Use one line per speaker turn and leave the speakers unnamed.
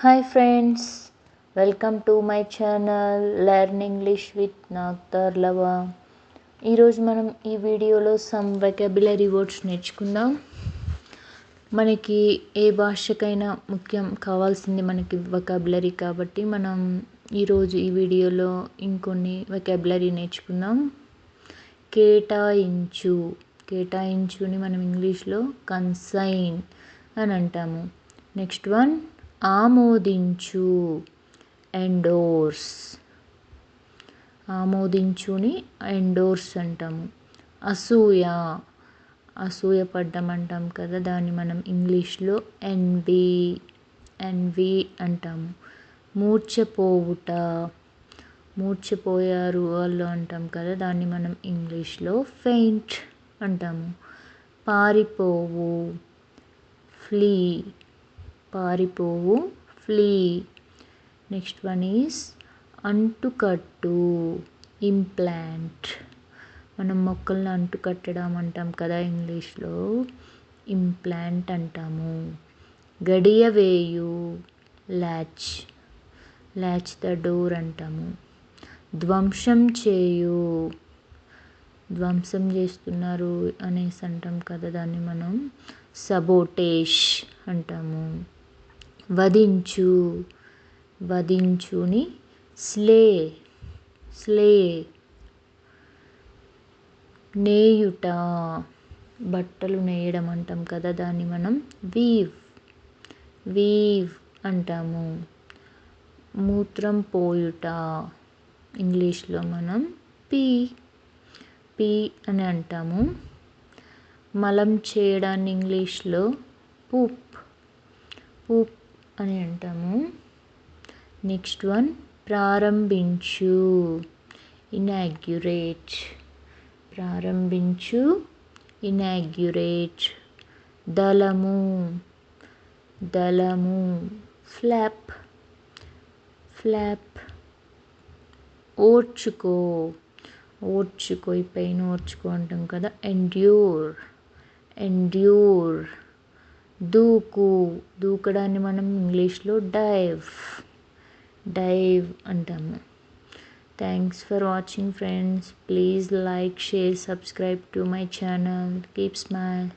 Hi friends, welcome to my channel learn English with నాక్తార్ లవా. ఈరోజు మనం ఈ వీడియోలో సమ్ వెకాబులరీ వర్డ్స్ నేర్చుకుందాం. మనకి ఏ భాషకైనా ముఖ్యం కావాల్సింది మనకి వెకాబులరీ, కాబట్టి మనం ఈరోజు ఈ వీడియోలో ఇంకొన్ని వెకాబులరీ నేర్చుకుందాం. కేటాయించు, కేటాయించుని మనం ఇంగ్లీష్లో కన్సైన్ అని అంటాము. నెక్స్ట్ వన్ ఆమోదించు, ఎండోర్స్. ఆమోదించుని ఎండోర్స్ అంటాము. అసూయ, అసూయపడ్డం అంటాం కదా, దాన్ని మనం ఇంగ్లీష్లో ఎన్వి అంటాము. మూర్ఛపోవుట, మూర్ఛపోయారు వాళ్ళు అంటాం కదా, దాన్ని మనం ఇంగ్లీష్లో ఫెయింట్ అంటాము. పారిపోవు, ఫ్లీ, పారిపోవు, ఫ్లీ. నెక్స్ట్ వన్ ఈజ్ అంటుకట్టు, ఇంప్లాంట్. మనం మొక్కల్ని అంటుకట్టడం అంటాం కదా, ఇంగ్లీష్లో ఇంప్లాంట్ అంటాము. గడియవేయు, ల్యాచ్, ల్యాచ్ ద డోర్ అంటాము. ధ్వంసం చేయు, ధ్వంసం చేస్తున్నారు అనేసి అంటాం కదా, దాన్ని మనం సబోటేజ్ అంటాము. వధించు, వధించుని స్లే, స్లే. నేయుట, బట్టలు నేయడం అంటాం కదా, దాన్ని మనం వీవ్, వీవ్ అంటాము. మూత్రం పోయుట, ఇంగ్లీష్లో మనం పీ, పీ అని అంటాము. మలం చేయడాన్ని ఇంగ్లీష్లో పూప్, పూప్ అని అంటాము. నెక్స్ట్ వన్ ప్రారంభించు, ఇనాగ్యురేట్, ప్రారంభించు, ఇనాగ్యురేట్. దళము, దళము, ఫ్లాప్, ఫ్లాప్. ఓర్చుకో, ఓర్చుకో, ఈ పెయిన్ ఓర్చుకో అంటాం కదా, ఎండ్యూర్, ఎండ్యూర్. దూకు, దూకడాన్ని మనం ఇంగ్లీష్లో డైవ్, డైవ్ అంటాము. Thanks for watching friends. Please like, share, subscribe to my channel. Keep smile.